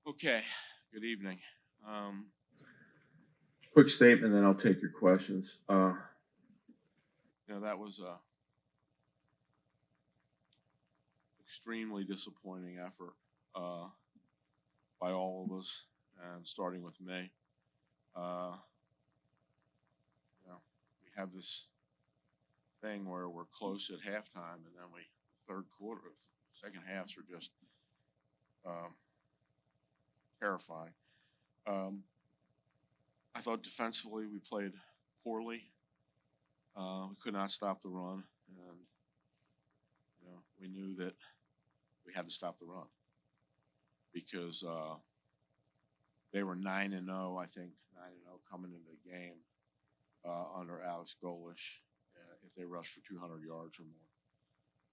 Okay, good evening. Um, Quick statement, then I'll take your questions. that was a extremely disappointing effort by all of us, and starting with me. Uh, we have this thing where we're close at halftime, and then third quarter, second halves are just um, terrifying. Um, I thought defensively we played poorly. We could not stop the run, and we knew that we had to stop the run because they were 9-0, I think 9-0 coming into the game under Alex Golish if they rushed for 200 yards or more.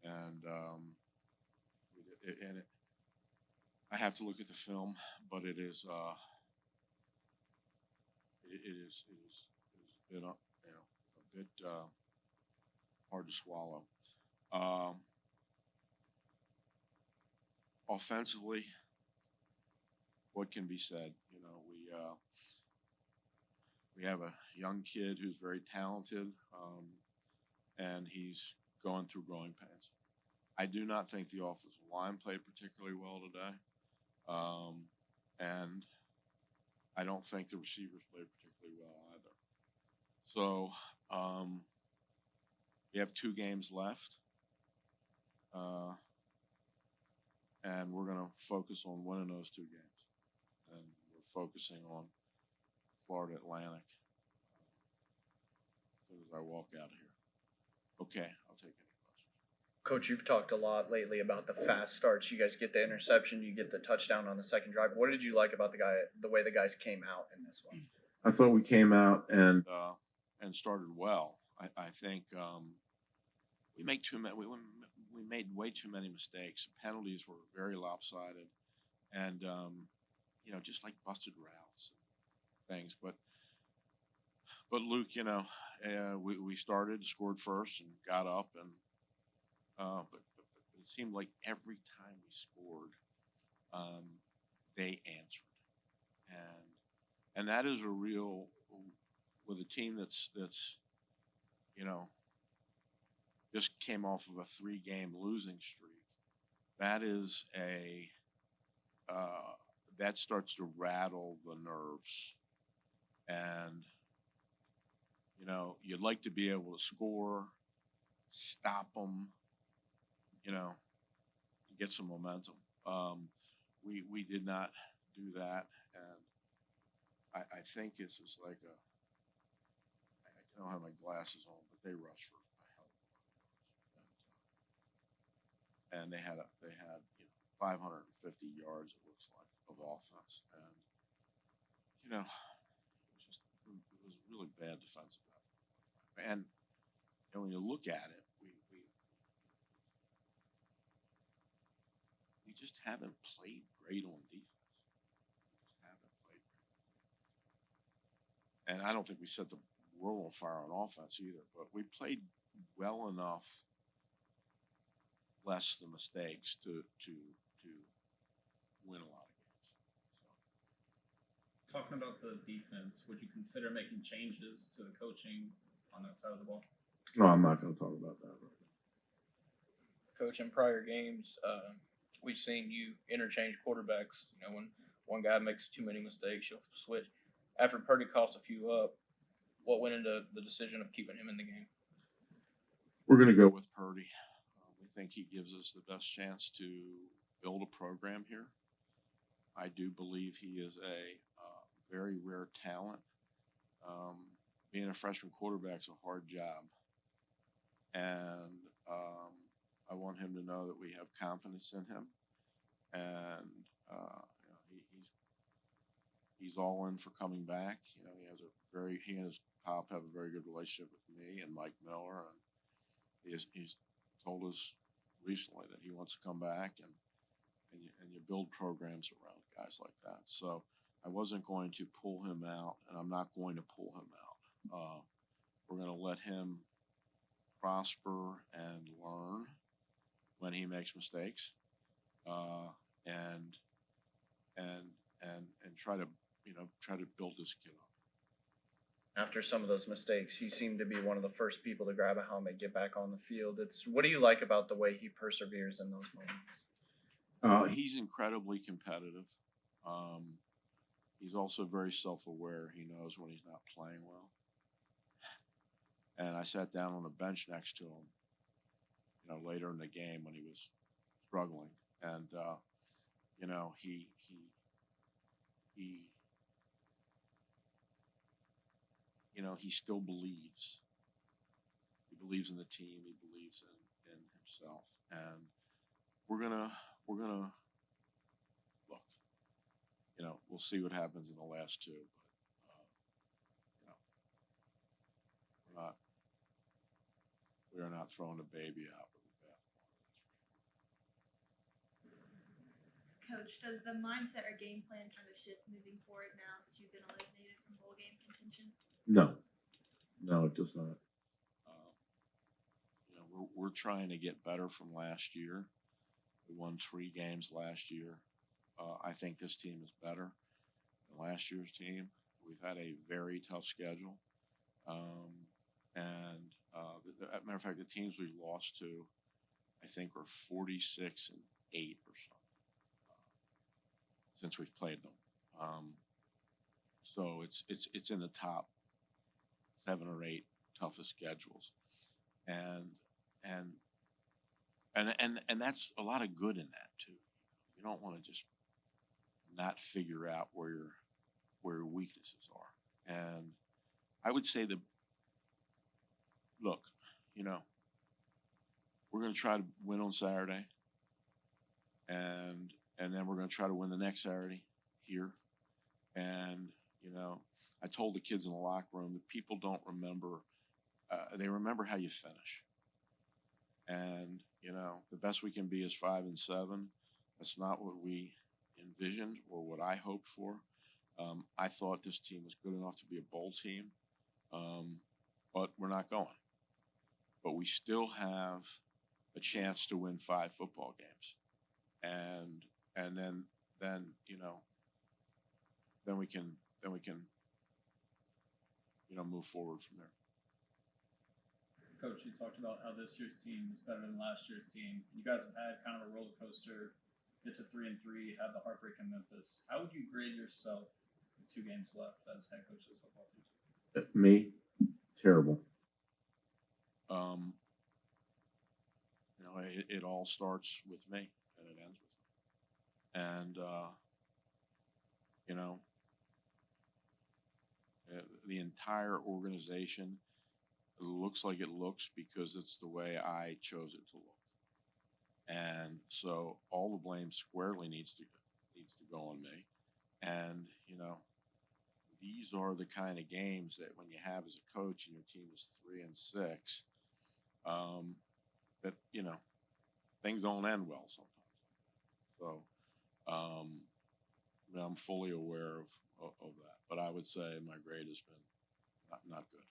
And I have to look at the film, but it is been a bit hard to swallow. Offensively, what can be said? We have a young kid who's very talented, and he's going through growing pains. I do not think the offensive line played particularly well today, and I don't think the receivers played particularly well either. So we have 2 games left, and we're going to focus on winning those 2 games, and we're focusing on Florida Atlantic as soon as I walk out of here. Okay, I'll take any questions. Coach, you've talked a lot lately about the fast starts. You guys get the interception, you get the touchdown on the second drive. What did you like about the way the guys came out in this one? I thought we came out and started well. I think we made way too many mistakes. Penalties were very lopsided, and just like busted routes and things. But Luke, we started, scored first, and got up, and but it seemed like every time we scored, they answered, and that is a real with a team that's just came off of a 3-game losing streak. That is that starts to rattle the nerves, and you'd like to be able to score, stop them, get some momentum. We did not do that, and I think it's just like I don't have my glasses on, but they rushed for a hell of a lot of yards, and they had 550 yards, it looks like, of offense, and it was really bad defensive effort. And when you look at it, we just haven't played great on defense. We just haven't played great. And I don't think we set the world on fire on offense either, but we played well enough, less the mistakes to win a lot of games. So. Talking about the defense, would you consider making changes to the coaching on that side of the ball? No, I'm not going to talk about that right now. Coach, in prior games, we've seen you interchange quarterbacks. When one guy makes too many mistakes, you'll switch. After Purdy cost a few up, what went into the decision of keeping him in the game? We're going to go with Purdy. We think he gives us the best chance to build a program here. I do believe he is a very rare talent. Being a freshman quarterback is a hard job, and I want him to know that we have confidence in him, and he's all in for coming back. He and his pop have a very good relationship with me and Mike Miller, and he's told us recently that he wants to come back, and you build programs around guys like that. So I wasn't going to pull him out, and I'm not going to pull him out. We're going to let him prosper and learn when he makes mistakes, and try to, try to build this kid up. After some of those mistakes, he seemed to be one of the first people to grab a helmet, get back on the field. What do you like about the way he perseveres in those moments? He's incredibly competitive. He's also very self-aware. He knows when he's not playing well. And I sat down on the bench next to him, later in the game when he was struggling, and he still believes. He believes in the team. He believes in himself, and we're gonna look. We'll see what happens in the last two, but we are not throwing the baby out with the bathwater. Coach, does the mindset or game plan kind of shift moving forward now that you've been eliminated from bowl game contention? No, it does not. We're trying to get better from last year. We won 3 games last year. I think this team is better than last year's team. We've had a very tough schedule. As a matter of fact, the teams we've lost to, I think, are 46-8 or something since we've played them. So it's in the top 7 or 8 toughest schedules, and that's a lot of good in that too. You don't want to just not figure out where your weaknesses are. And I would say look, we're going to try to win on Saturday, and then we're going to try to win the next Saturday here. And I told the kids in the locker room that people don't remember; they remember how you finish. And the best we can be is 5-7. That's not what we envisioned or what I hoped for. I thought this team was good enough to be a bowl team, but we're not going. But we still have a chance to win 5 football games, and then we can move forward from there. Coach, you talked about how this year's team is better than last year's team. You guys have had kind of a roller coaster, get to 3-3, have the heartbreak in Memphis. How would you grade yourself with 2 games left as head coach of this football team? Me, terrible. It all starts with me and it ends with me. And the entire organization looks like it looks because it's the way I chose it to look. And so all the blame squarely needs to go on me. And these are the kind of games that when you have as a coach and your team is 3-6, that things don't end well sometimes. So I'm fully aware of that. But I would say my grade has been not good.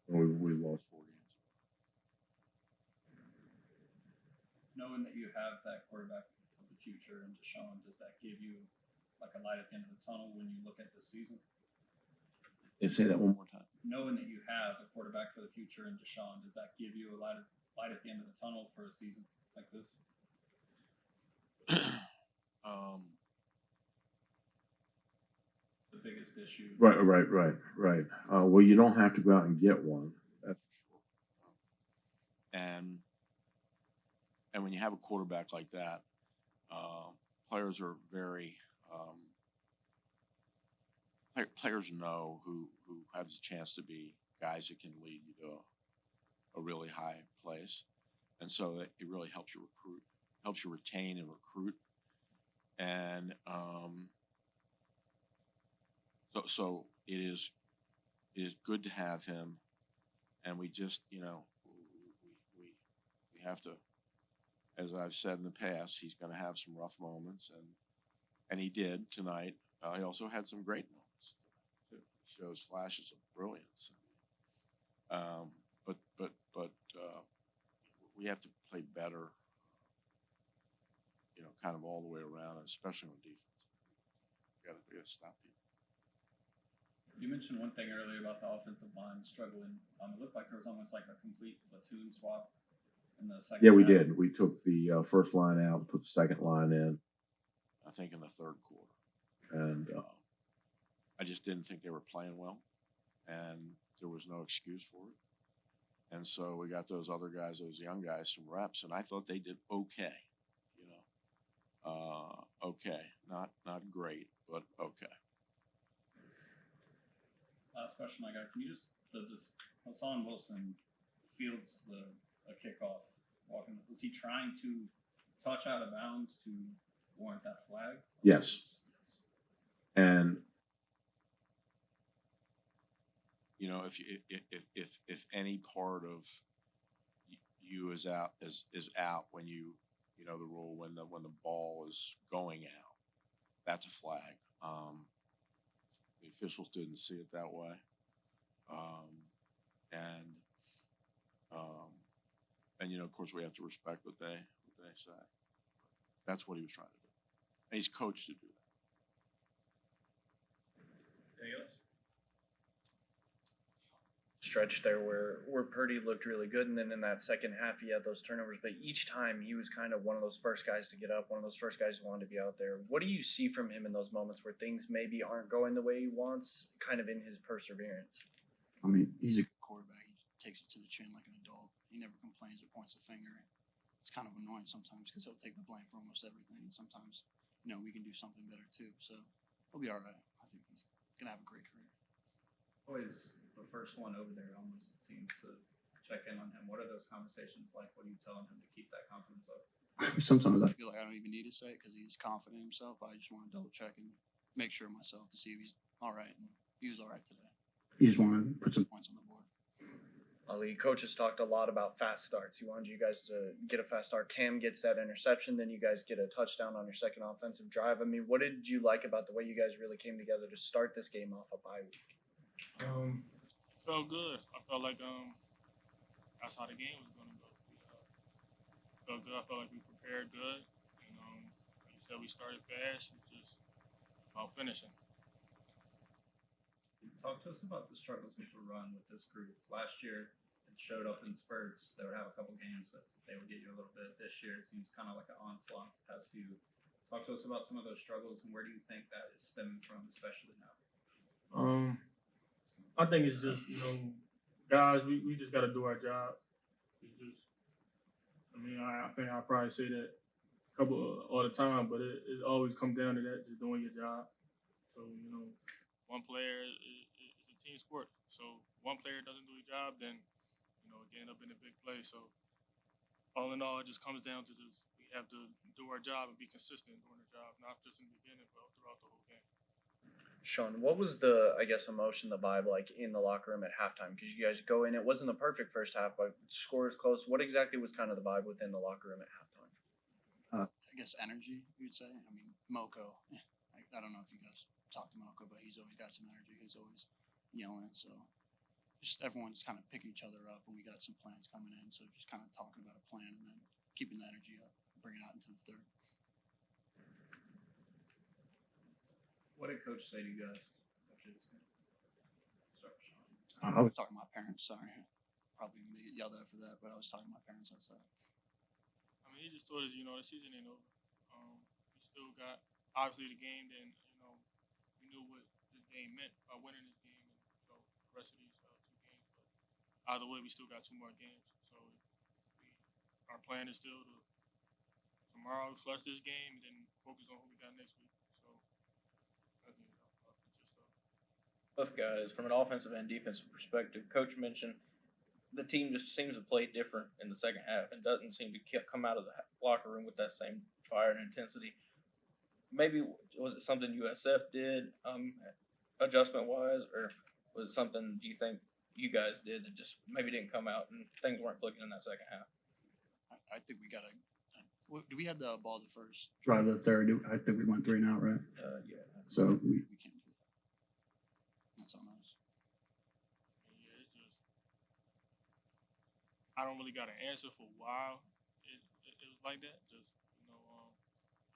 We lost 4 games. Knowing that you have that quarterback of the future in Deshaun, does that give you like a light at the end of the tunnel when you look at this season? Yeah, say that one more time. Knowing that you have a quarterback for the future in Deshaun, does that give you a light at the end of the tunnel for a season like this? The biggest issue. Right. Well, you don't have to go out and get one. That's for sure. And when you have a quarterback like that, players are very players know who has a chance to be guys that can lead you to a really high place, and so it really helps you recruit, helps you retain and recruit, and so it is good to have him, and we just we have to, as I've said in the past, he's going to have some rough moments, and he did tonight. He also had some great moments too. He shows flashes of brilliance. But we have to play better, kind of all the way around, especially on defense. We gotta stop people. You mentioned one thing earlier about the offensive line struggling. It looked like there was almost like a complete platoon swap in the second. Yeah, we half. did. We took the first line out and put the second line in. I think in the third quarter. And I just didn't think they were playing well, and there was no excuse for it. And so we got those other guys, those young guys, some reps, and I thought they did okay. Okay, not great, but okay. Last question I got. Can you just Hassan Wilson fields a kickoff walking? Was he trying to touch out of bounds to warrant that flag? yes, and If any part of you is out when the rule when the ball is going out, that's a flag. The officials didn't see it that way, and of course we have to respect what they say. That's what he was trying to do, and he's coached to do that. Anything else? Stretch there where Purdy looked really good, and then in that second half he had those turnovers. But each time he was kind of one of those first guys to get up, one of those first guys who wanted to be out there. What do you see from him in those moments where things maybe aren't going the way he wants, kind of in his perseverance? I mean, he's a good quarterback. He takes it to the chin like an adult. He never complains or points the finger. It's kind of annoying sometimes because he'll take the blame for almost everything. And sometimes, we can do something better too. So he'll be all right. I think he's gonna have a great career. Always the first one over there. Almost it seems to check in on him. What are those conversations like? What are you telling him to keep that confidence up? Sometimes I feel like I don't even need to say it because he's confident in himself. I just want to double check and make sure myself to see if he's all right. And he was all right today. You just want to put some points on the board. Ali, coaches talked a lot about fast starts. He wanted you guys to get a fast start. Cam gets that interception, then you guys get a touchdown on your second offensive drive. I mean, what did you like about the way you guys really came together to start this game off a bye week? Felt good. I felt like that's how the game was gonna go. We felt good. I felt like we prepared good, and like you said, we started fast. It's just about finishing. Talk to us about the struggles with the run with this group. Last year, it showed up in spurts. They would have a couple games, but they would get you a little bit. This year, it seems kind of like an onslaught the past few. Talk to us about some of those struggles and where do you think that is stemming from, especially now? I think it's just guys, we just got to do our job. I think I probably say that all the time, but it always comes down to that, just doing your job. So one player is a team sport. So one player doesn't do his job, then it end up in a big play. So all in all, it just comes down to just we have to do our job and be consistent doing the job, not just in the beginning, but throughout the whole game. Sean, what was the, emotion, the vibe like in the locker room at halftime? Because you guys go in, it wasn't the perfect first half, but score is close. What exactly was kind of the vibe within the locker room at halftime? I guess energy, you'd say. I mean, Moko. I don't know if you guys talked to Moko, but he's always got some energy. He's always yelling. So just everyone's kind of picking each other up, and we got some plans coming in. So just kind of talking about a plan and then keeping the energy up, bringing it out into the third. What did Coach say to you guys after this game? Start with Sean. I was talking to my parents. Sorry, probably gonna get yelled at for that, but I was talking to my parents outside. He just told us, the season ain't over. We still got obviously the game. Then we knew what this game meant by winning this game, and the rest of these 2 games. But either way, we still got 2 more games. So our plan is still to tomorrow flush this game and then focus on who we got next week. So that's just Both guys, from an offensive and defensive perspective, Coach mentioned the team just seems to play different in the second half and doesn't seem to come out of the locker room with that same fire and intensity. Maybe was it something USF did adjustment-wise, or was it something do you think you guys did that just maybe didn't come out and things weren't clicking in that second half? I think we got to. Do we have the ball the first drive of the third? I think we went 3 and out, right? Yeah. So we can't do that. That's on us. Yeah, it's just I don't really got an answer for why it was like that. Just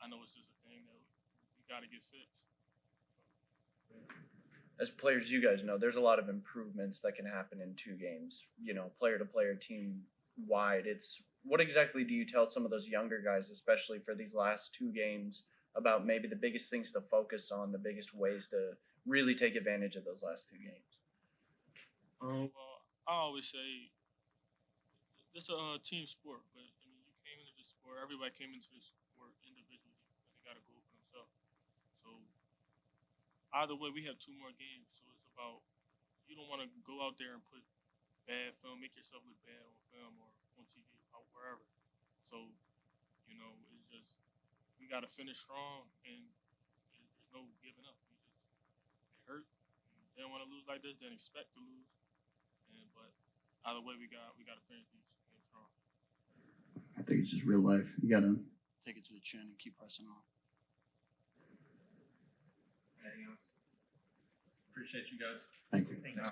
I know it's just a thing that we got to get fixed. As players, you guys know there's a lot of improvements that can happen in 2 games. You know, player to player, team wide. It's what exactly do you tell some of those younger guys, especially for these last 2 games, about maybe the biggest things to focus on, the biggest ways to really take advantage of those last 2 games? Well, I always say this is a team sport, but I mean, you came into this sport. Everybody came into this sport individually, but they got to go for themselves. So either way, we have 2 more games. So it's about you don't want to go out there and put bad film, make yourself look bad on film or on TV or wherever. So you know, it's just we got to finish strong, and there's no giving up. We just it hurt. They don't want to lose like this. Didn't expect to lose, but either way, we got to finish these games strong. I think it's just real life. You gotta take it to the chin and keep pressing on. Anything else? Appreciate you guys. Thank you. Thanks.